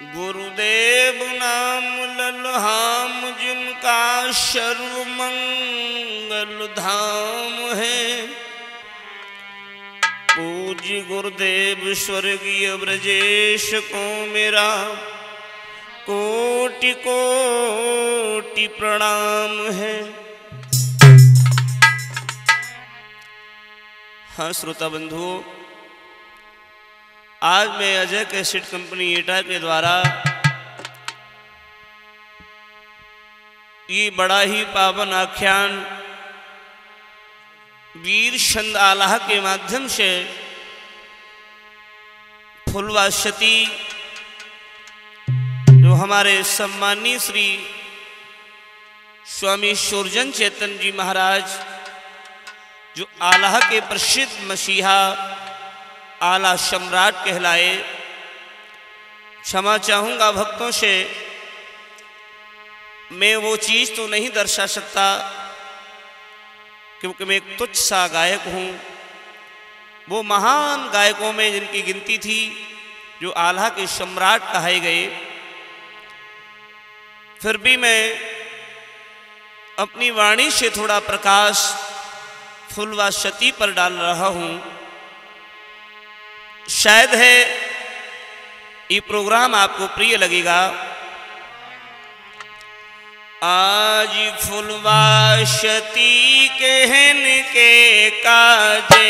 गुरुदेव नाम लल्हाम जिनका सर्वमंगल धाम है। पूज्य गुरुदेव स्वर्गीय ब्रजेश को मेरा कोटि कोटि प्रणाम है। हाँ श्रोता बंधुओं, आज मैं अजय कैसेट कंपनी एटा के द्वारा ये बड़ा ही पावन आख्यान वीर छंद आलाह के माध्यम से फुलवाशती जो हमारे सम्मानीय श्री स्वामी सुरजन चेतन जी महाराज जो आलाह के प्रसिद्ध मसीहा आला सम्राट कहलाए। क्षमा चाहूँगा भक्तों से, मैं वो चीज़ तो नहीं दर्शा सकता क्योंकि मैं एक तुच्छ सा गायक हूँ। वो महान गायकों में जिनकी गिनती थी जो आला के सम्राट कहे गए, फिर भी मैं अपनी वाणी से थोड़ा प्रकाश फुलवाशती पर डाल रहा हूँ। शायद है ये प्रोग्राम आपको प्रिय लगेगा। आज फुलवाशती कहन के काजे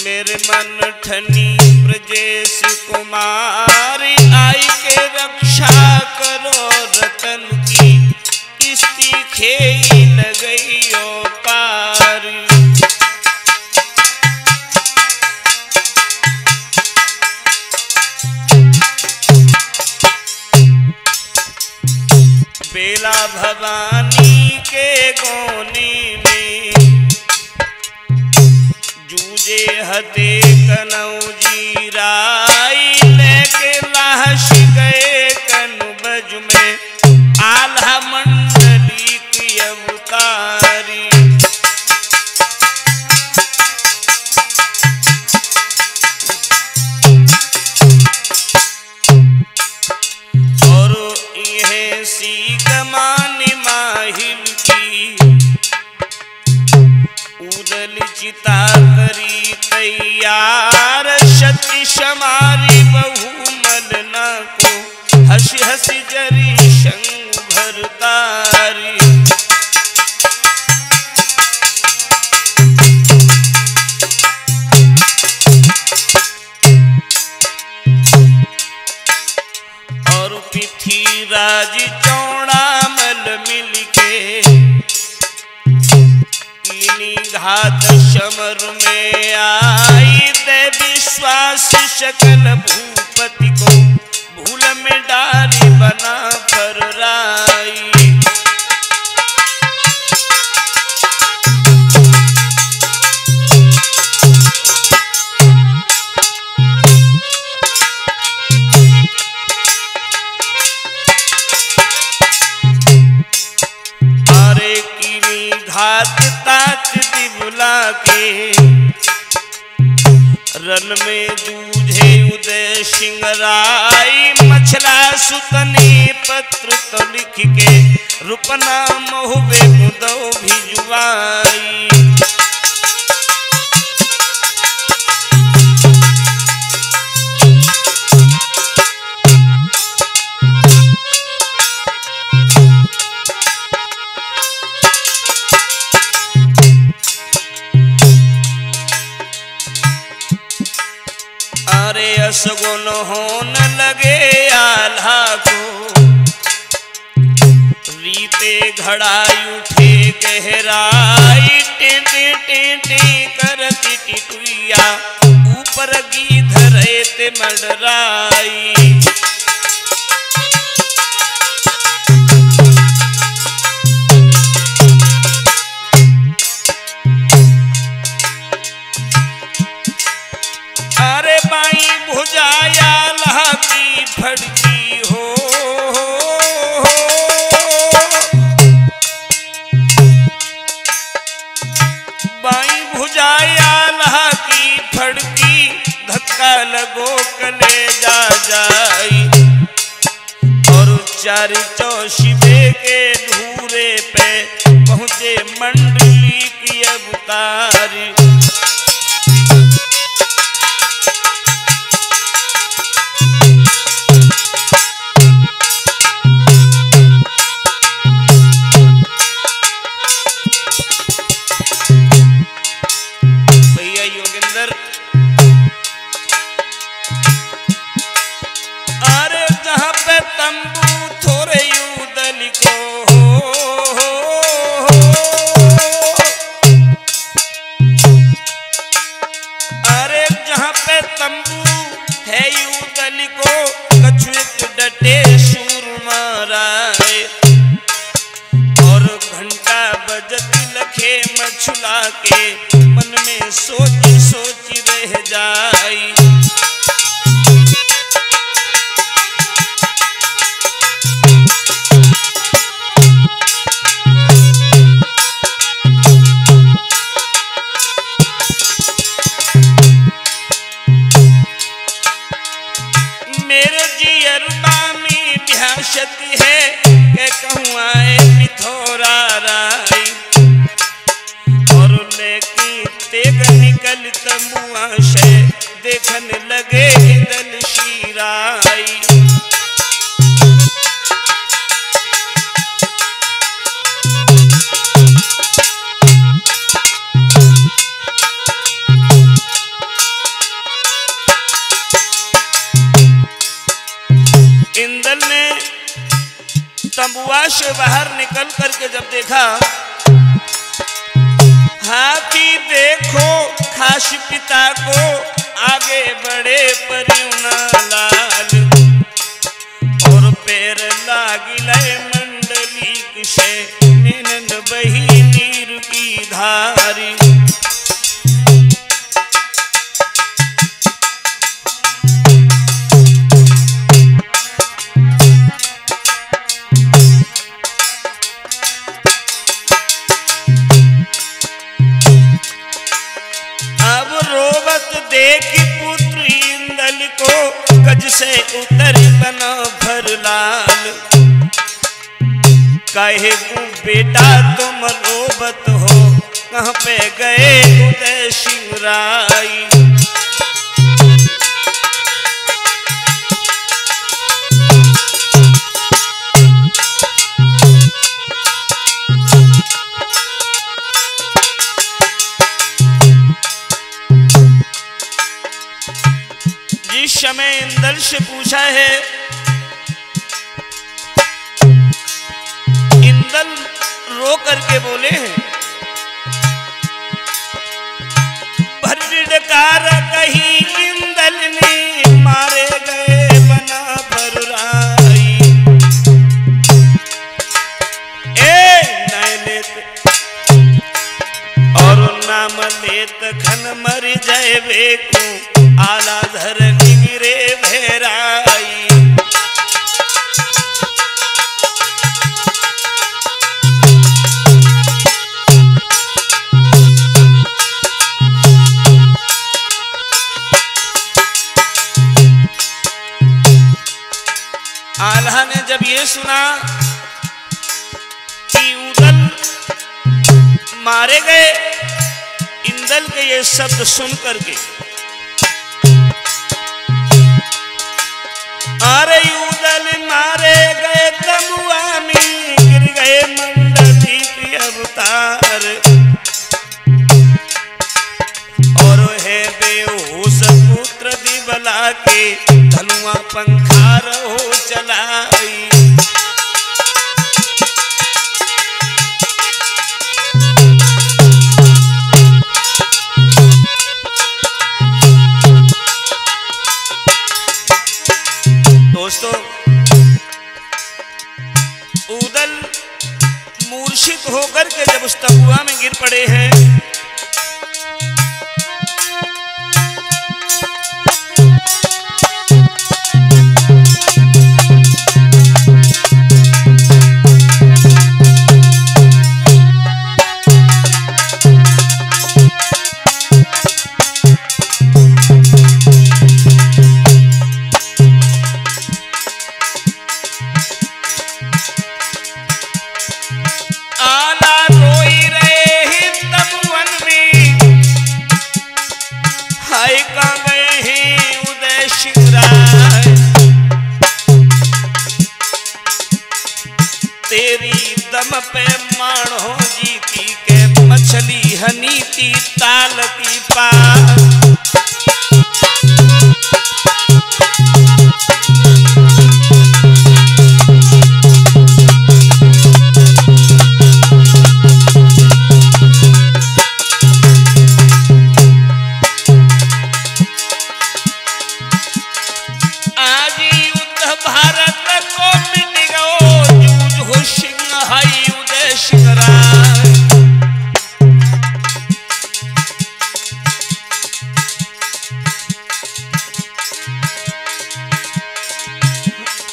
मेरे मन ठनी ब्रजेश कुमारी आई के रक्षा करो रतन की किस्ती खेई लगइयो पारी। बेला भवानी के गोनी में जूझे हते कनौजी राई लेके लाश गए कनबज में आल्हा मंडली की अवतारी। और यह सीकमानी माहिल की उदल चिता करी तैयार शक्ति समारी बहु मलना को हंसी हंसी जरी शंग भरतारी। और पृथ्वीराज चौड़ामल मिलके लीनी घात समर में आई दे विश्वास सकल भूपति को भूल में डारी बना पर राई। अरे कीनी घात तात दिबुला के रन में जूझे उदय सिंह राय मछला सुतने पत्र तो लिख के रुपना महुबे मुदो भिजवाई। अरे असगुन होन लगे आल्हा को रीते घड़ाई उठे गहराई टेंटे टेंटे करती टिटुइया ऊपर गीध रहे ते मंडराई। अरे बाई भुजाया लहा की फड़की हो बाई भुजाया लहा की फड़की लगो कलेजा जाई। और चार चौशिबे के धूरे पे पहुँचे मंडली की अवतारी। मछुला के मन में सोच सोच रह जाई। मेरे जियरबा में ब्याशत है के कहूँ आए पिथोरा राई। तेग निकल तमुआ से देखन लगे दल शीराई। इंदल ने तंबुआ से बाहर निकल करके जब देखा, हाथी देखो खास पिता को आगे बढ़े परिउना लाल। और पैर लागिले मंडली से नैनन बही नीर की धारी। देखी पुत्र इंदल को गज से उतर बना भर लाल। कहे को बेटा तुम रोबत हो, कहाँ पे गए उदय सिंह राई। जिस समय इंदल से पूछा है, इंदल रो करके बोले हैं, भरकार कही इंदल ने मारे गए बना भरुराई। ए नैनेत और नाम लेत खन मर जाए बेकू, आला धर निगिरे भेराई। आल्हा ने जब ये सुना कि उदल मारे गए, इंदल के ये शब्द सुन करके अरे उदल मारे गए तमुआ में गिर गए मंडली की अवतार। और है बेहोश पुत्र दिबला के धनुआ पंखार हो चलाई। दोस्तों, उदल मूर्छित होकर के जब उस तंबुआ में गिर पड़े हैं, हाय का गए हैं उदय सिंह राय, तेरी दम पे मानो जीती के मछली हनीती ताल की पार।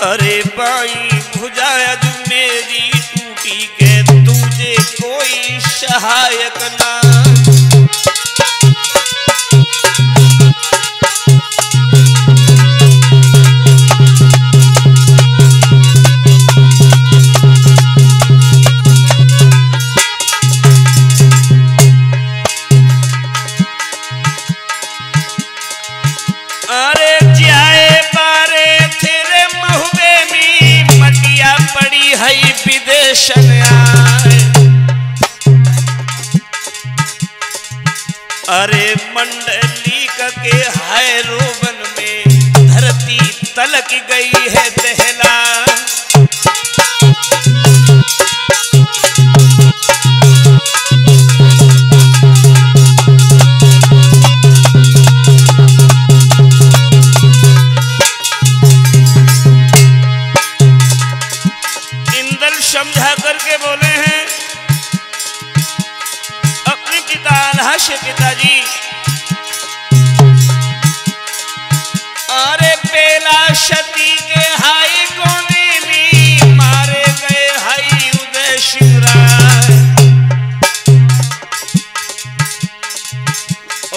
अरे बाई भुजायज मेरी टूटी के तुझे कोई सहायक ना। अरे जाए बारे तेरे महुबे में मटिया पड़ी है विदेशन आए। अरे मंडली के है रोबन में धरती तलक गई है दहला। समझा करके बोले हैं अपने पिता आल्हा से, पिताजी अरे बेला सती के हाई कोने में मारे गए हाई उदय सिंह राय।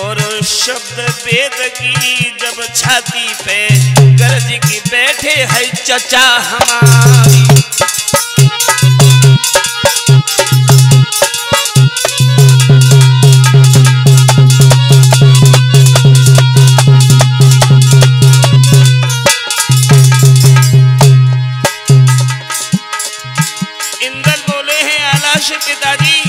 और शब्द वेद की जब छाती पे गरज की बैठे है चचा हमारी। पिताजी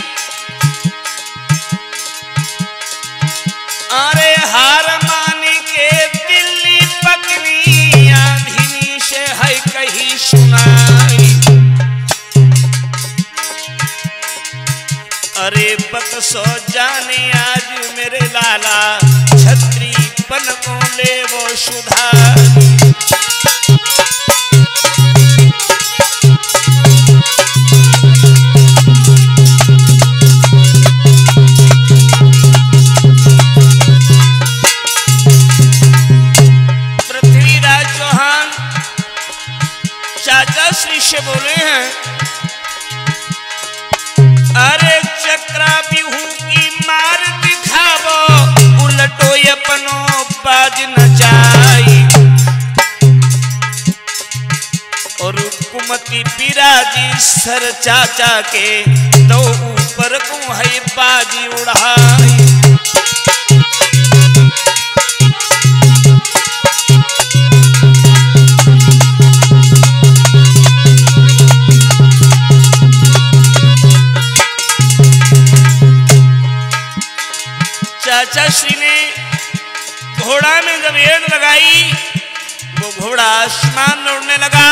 अरे हार मान के दिल्ली पकनी आधीनी से है कहीं सुनाई। अरे बत सो जाने आज मेरे लाला छत्री पन को ले वो सुधारी। चाचा श्री से बोले हैं अरे चक्रा बिहू की मार दिखावो उलटो अपनो बाज न जाई। और कुमती पिराजी सर चाचा के दो ऊपर को है बाजी उड़ाई। चाचा श्री ने घोड़ा में जब एड़ लगाई वो घोड़ा आसमान में उड़ने लगा।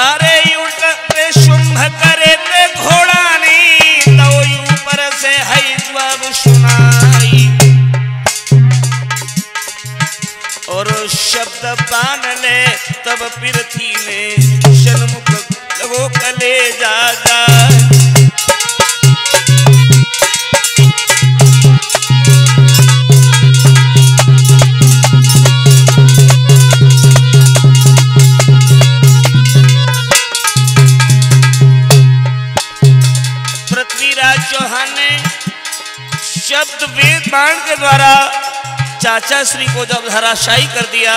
अरे उल्टे शुंभ करे थे घोड़ा ने तो ऊपर से है जवाब सुनाई। और शब्द बान ले तब पृथ्वी ने सन्मुख लगो कले जा जाए। चौहान ने शब्द वेद बाण के द्वारा चाचा श्री को जब धराशायी कर दिया।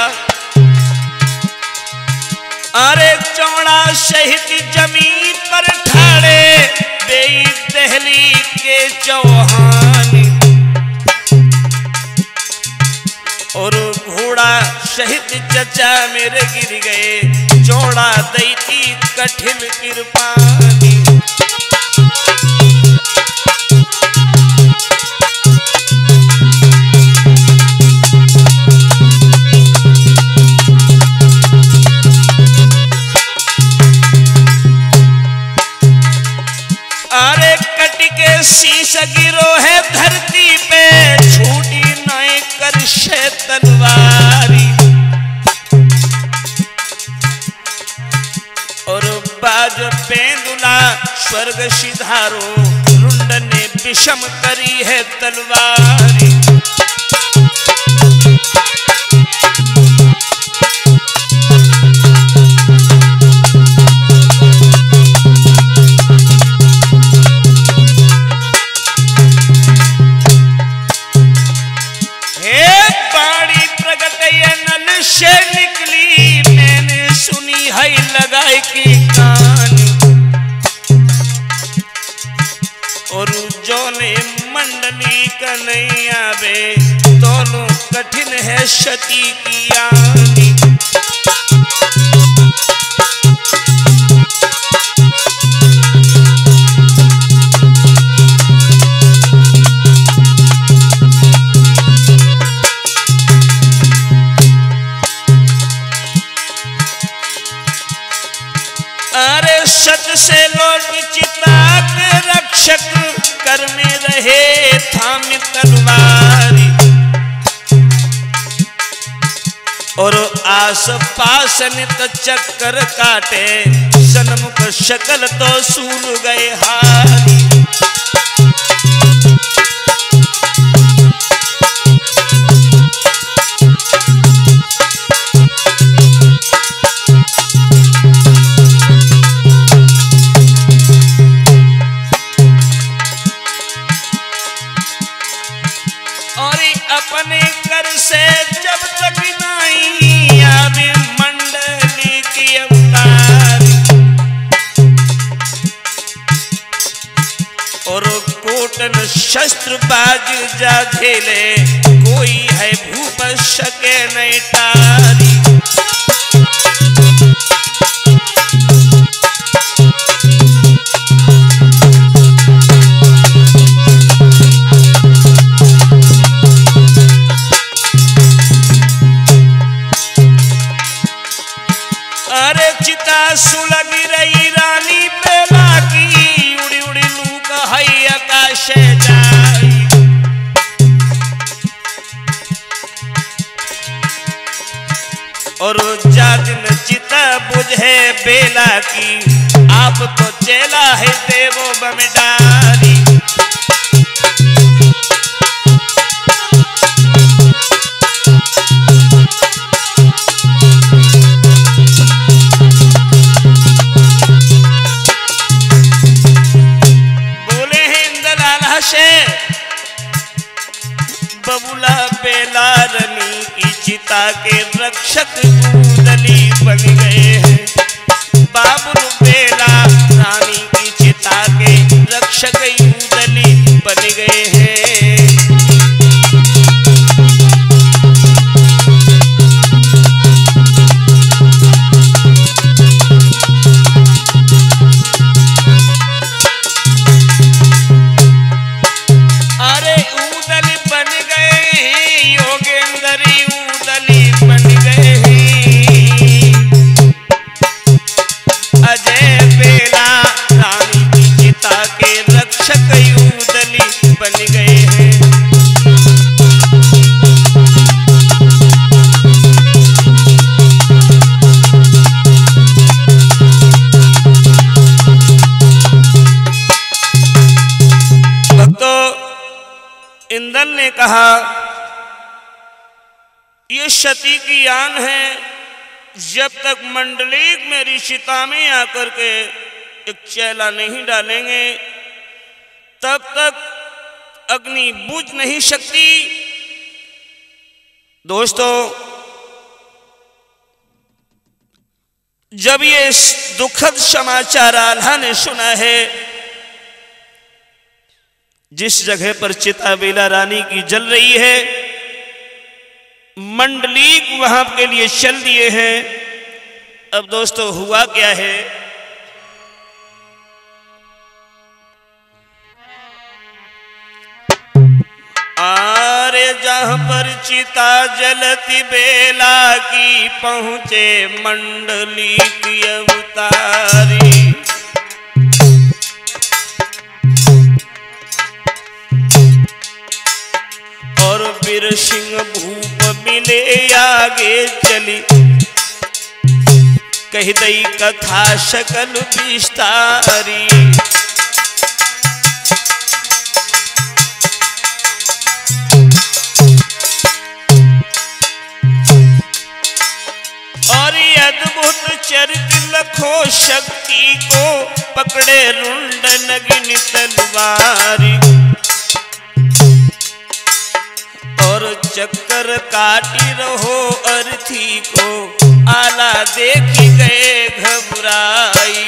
अरे चौड़ा शहीद जमीन पर ठाड़े बेई दहली के चौहान। शहीद चचा मेरे गिर गए, जोड़ा दैती कठिन कृपानी। अरे कट के शीश गिरो है धरती पे, छूटी नहीं कर से तलवारी। और बाज पेंदुला स्वर्ग सिधारो, रुंड ने विषम करी है तलवारी। से निकली मैंने सुनी है लगाई की कान। और जो ने मंडली का नहीं आवे, दोनों कठिन है सती की आनी। सत से लोग चिता के रक्षक, कर में रहे थाम तलवारी। और आस पास नित चक्कर काटे, सन्मुख शकल तो सूर गए हारी। अपने कर से जब तक नहीं आवे मंडली की अवतार। और कोटन शस्त्र बाज जा झेले, कोई है भूप सके नहीं टारी। अरे चिता सुलगी रही रानी बेला की, उड़ी उड़ी लूक है आकाश जाई। और जा दिन चिता बुझे बेला की, आप तो चेला है देवो बमडारी। बबुला बेला रनी की चिता के रक्षक कूदली बन गए हैं। बाबुल बेला रानी की चिता के रक्षक कूदली बन गए हैं। इंद्र ने कहा ये सती की आन है, जब तक मंडलीक मेरी सीता में आकर के एक चेला नहीं डालेंगे तब तक अग्नि बुझ नहीं सकती। दोस्तों, जब ये दुखद समाचार आल्हा ने सुना है, जिस जगह पर चिता बेला रानी की जल रही है, मंडलीक वहां के लिए चल दिए हैं। अब दोस्तों हुआ क्या है, आरे जहां पर चिता जलती बेला की पहुंचे मंडली की अवतारी। और वीर सिंह भूप मिले आगे चली, कह दई कथा सकल विस्तारी। और ये अद्भुत चरित्र लखो शक्ति को पकड़े रुंड नगिन तलवारी। और चक्कर काटी रहो अर्थी को, आला देखी गए घबराई।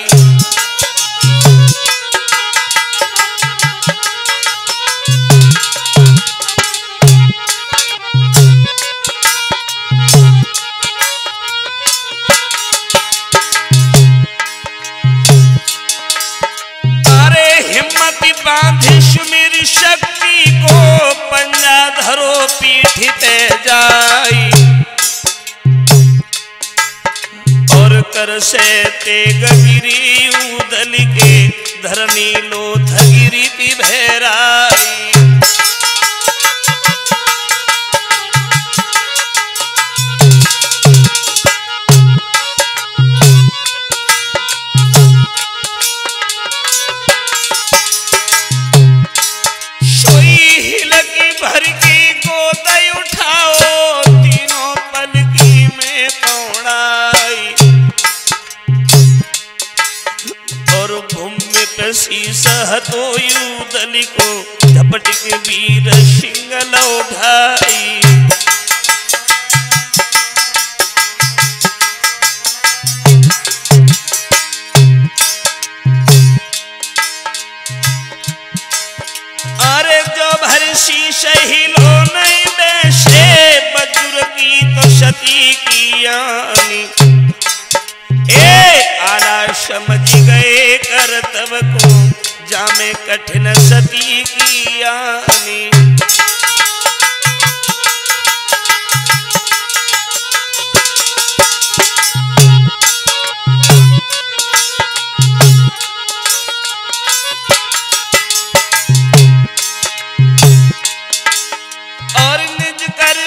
अरे हिम्मत बांधे सुमेरी शक्ति को, पंजा धरो पीठ ते जाई। और कर से तेग गिरी उदल के, धरनी लोथ गिरी ती भैराई। भर की गोद उठाओ, तीनों पलकी में पौड़ाई। और भूमि पे शीश हतो युदली को, झपट के वीर सिंह लौढ़ाई। अरे जो भरसी सही लो नहीं बैसे, बजुर की तो सती की यानी। ए आला समझ गए करतब को, जामे कठिन सती की यानी।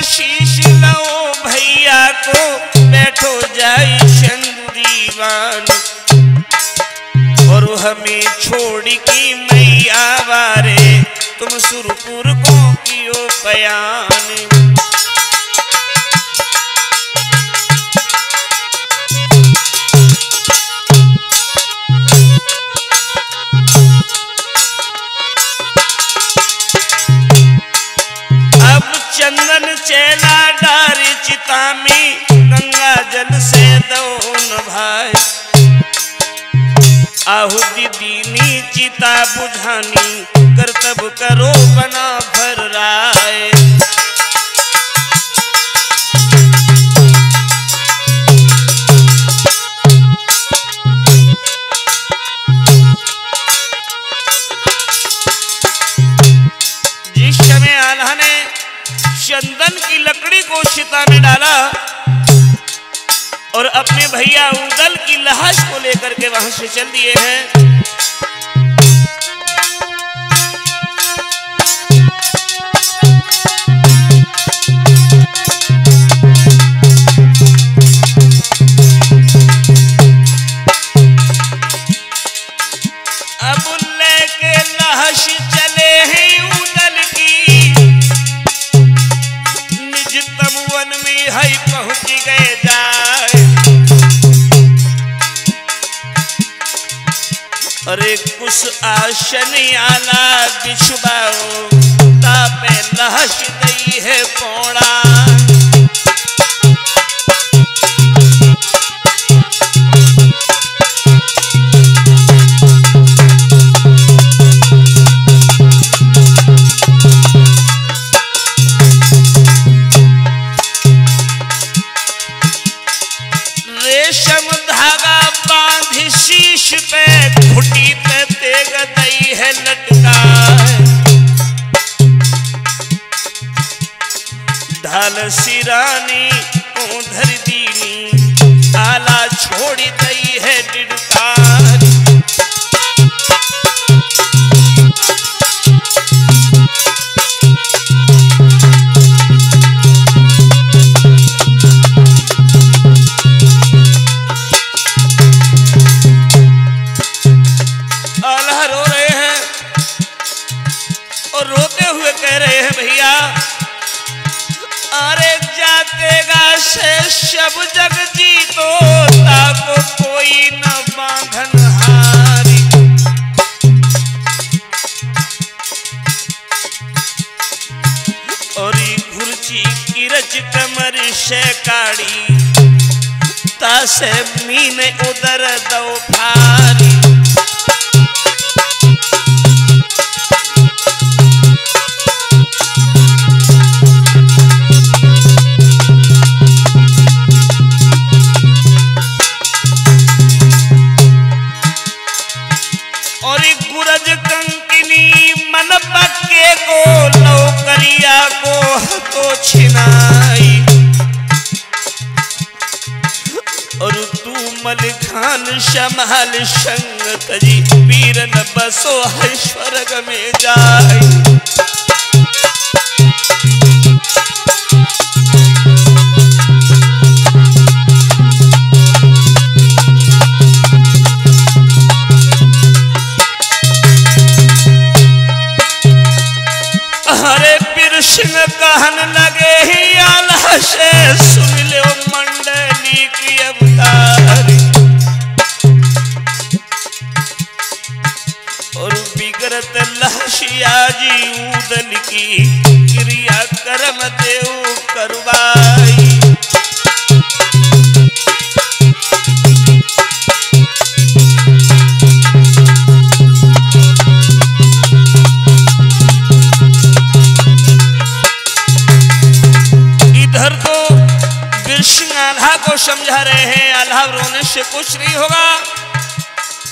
शीश लो भैया को, बैठो जाई चंद दीवान। और हमें छोड़ की मैया वारे, तुम सुरपुर को कियो बयान। चंदन चेला डारी चिता में, गंगा जल से दौन भाई। आहुति दीनी चिता बुझानी, करतब करो बना भर राय। जिस समय आल्हा ने चंदन की लकड़ी को चिता में डाला और अपने भैया उदल की लाश को लेकर के वहां से चल दिए हैं। अब लेके लाश चले हैं उदल की, निज तमुवन में है पहुंच गए जाए। अरे कुछ आशन आला बिछुबाओ, तापे लाश गई है पौड़ा। डेग दई है लटका, ढाल सिरानी उधर दीनी आला छोड़ी दई है डिडकार। आला रो रहे हैं और रोते हुए कह रहे हैं भैया अरे जातेगा से सब जग जीतो ताको कोई न बांधन हारी। और घुर्ची किरच कमर से काड़ी तासे मीने उदर दो फारी। गुरज कंकिनी मन पक्के को नौकरिया को तो छिनाई। और तू मलिखान शमाल संग तजी वीर न बसो है स्वर्ग में जाई। सिंह कहन लगे ही आला से सुन लो मंडली की अवतारी। और बिगड़त लहसिया जी उदल की क्रिया कर्म देव करवाई। आल्हा को समझा रहे हैं आल्हा रोने से कुछ नहीं होगा,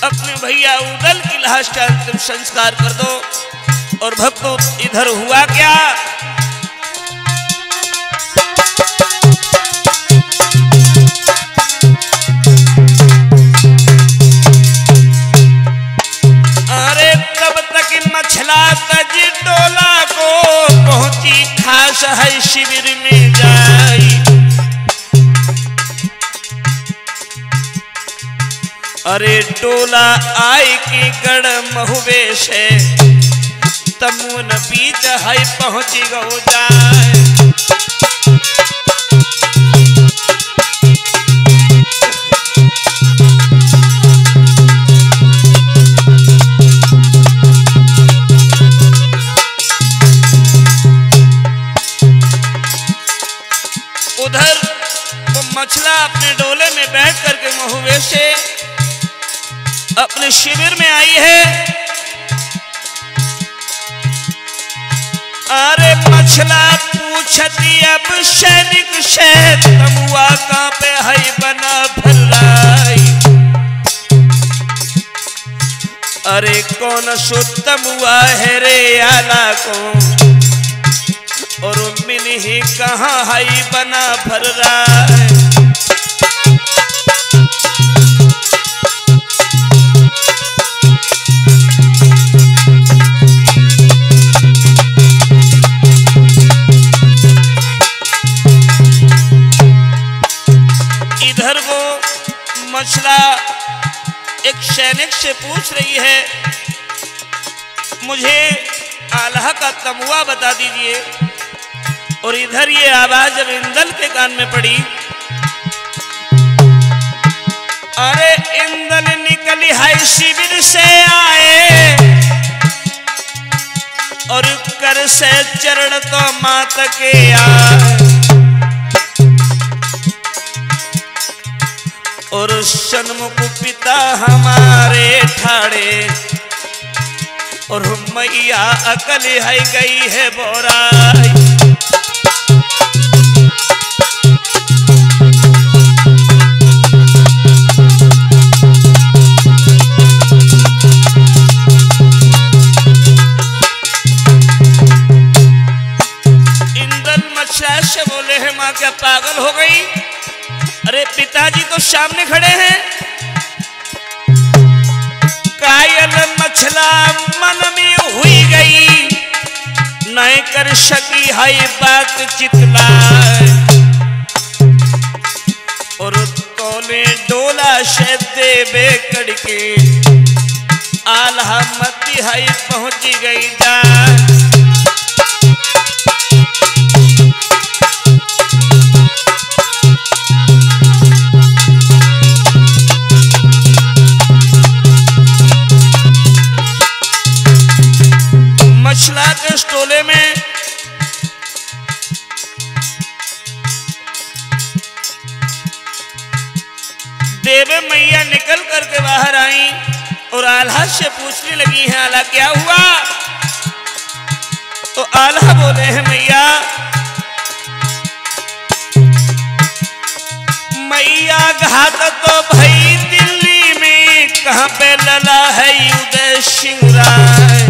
अपने भैया उदल की लाश का अंतिम संस्कार कर दो। और भक्तों इधर हुआ क्या, अरे तब तक मछला तज डोला को पहुंची खास है शिविर में जाई। अरे टोला आई की गढ़ महुवे से तमुन बीच है पहुंची गो जाए। उधर वो मछला अपने डोले में बैठ करके महुवे से अपने शिविर में आई है। अरे मछला पूछती अब सैनिक से तमुआ कहाँ पे है बना भलाई। अरे कौन सो तमुआ है रे आला को, और मिन ही कहाँ है बना भर रहा है। मछला एक सैनिक से पूछ रही है मुझे आल्हा का तमुआ बता दीजिए। और इधर ये आवाज जब इंदल के कान में पड़ी, अरे इंदल निकली है शिविर से आए और कर से चरण तो मात के आए। और सन्मुख पिता हमारे ठाड़े और मैया अकल है गई है बोराई। महाराज से बोले हैं माँ क्या पागल हो गई? अरे पिताजी तो सामने खड़े हैं। कायल मछला मन में हुई गई, नहीं कर सकी है बात चितला, और तोले डोला से देवे कड़के आल्हा मती है पहुंची गई जान। मछला के स्टोले में देवे मैया निकल करके बाहर आई और आल्हा से पूछने लगी है आल्हा क्या हुआ? तो आल्हा बोले हैं मैया, मैया घात तो भई दिल्ली में, कहां पे लला है उदय सिंह राय।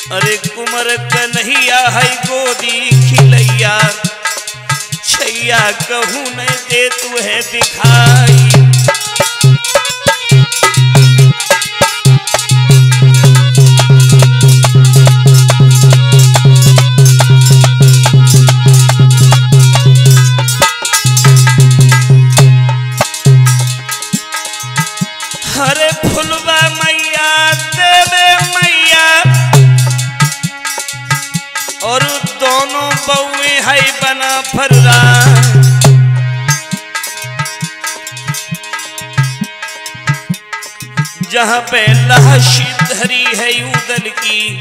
अरे कुमर कन्हैया है गोदी खिलैया, छैया कहूँ नहीं दे तू है दिखाई। हरे फुलवा मैया देवे मैया, और दोनों बउए है बना फर्रा। जहाँ पे लाश धरी है उदल की,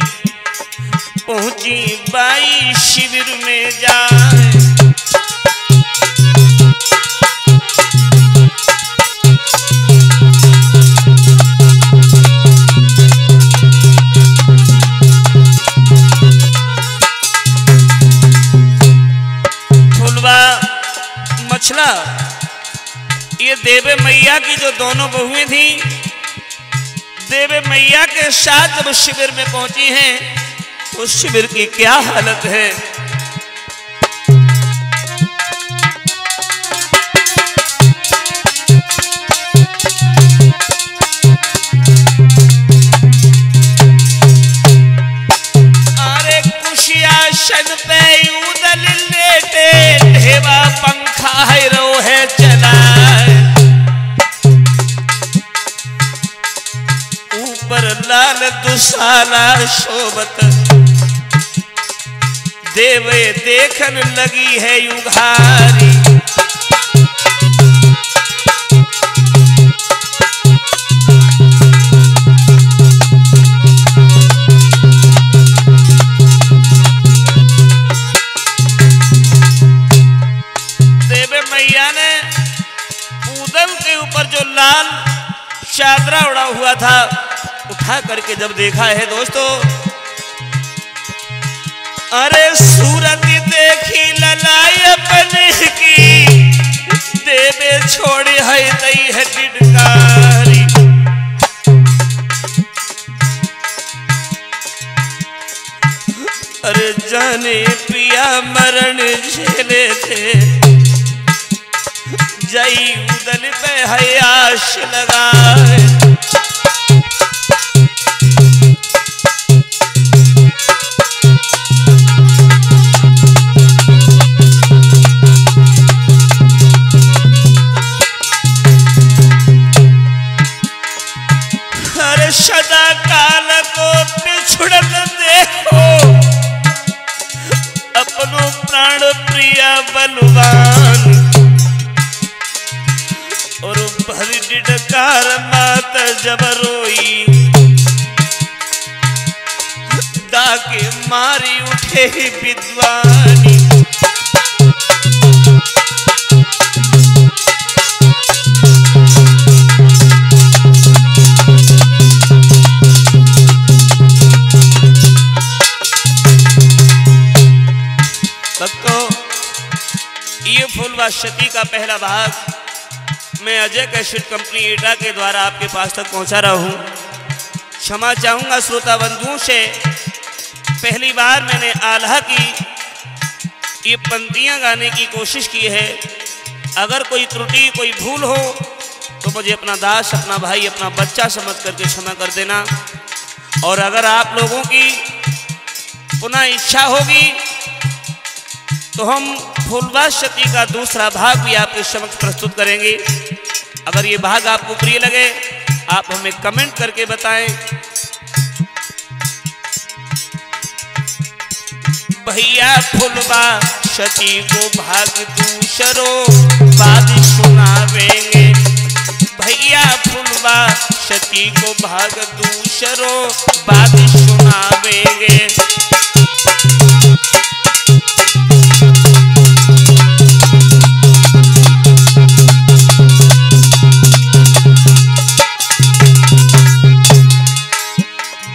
पहुंची बाई शिविर में जाए। मछला ये देवे मैया की जो दोनों बहुएं थी, देवे मैया के साथ जब शिविर में पहुंची हैं, उस शिविर की क्या हालत है। अरे कुशियासन पे उदल लेटे, ढेवा पंखा है रो है चला, ऊपर लाल दुसाला शोभत, देवे देखन लगी है युगारी। जो लाल चादरा उड़ा हुआ था उठा करके जब देखा है दोस्तों, अरे सूरत देखी ललाई अपने की, देवे छोड़े है दई है डिडकारी। अरे जाने पिया मरण झेले थे, जई उदल पे है आश लगाए। अरे सदा काल को पिछुड़त देखो, अपनो प्राण प्रिया बलवान, और भरी डिडकार मात जब रोई, दाके मारी उठे विद्वानी। भक्तों, ये फूलवा सती का पहला भाग मैं अजय कैसेट कंपनी एटा के द्वारा आपके पास तक पहुंचा रहा हूं। क्षमा चाहूंगा श्रोता बंधुओं से, पहली बार मैंने आल्हा की ये पंक्तियां गाने की कोशिश की है। अगर कोई त्रुटि कोई भूल हो तो मुझे अपना दास अपना भाई अपना बच्चा समझ करके क्षमा कर देना। और अगर आप लोगों की पुनः इच्छा होगी तो हम फूलवासती का दूसरा भाग भी आपके समक्ष प्रस्तुत करेंगे। अगर ये भाग आपको प्रिय लगे आप हमें कमेंट करके बताएं। भैया फूलवासती को भाग दूसरो बाद सुनावेंगे। भैया फूलवासती को भाग दूसरो बाद सुनावेंगे।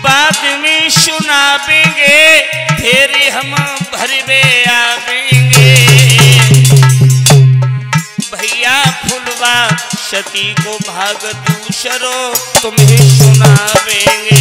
बाद में सुनावेंगे फिर हम भरवे आवेंगे। भैया फूलवासती को भाग दूसरो तुम्हें सुनावेंगे।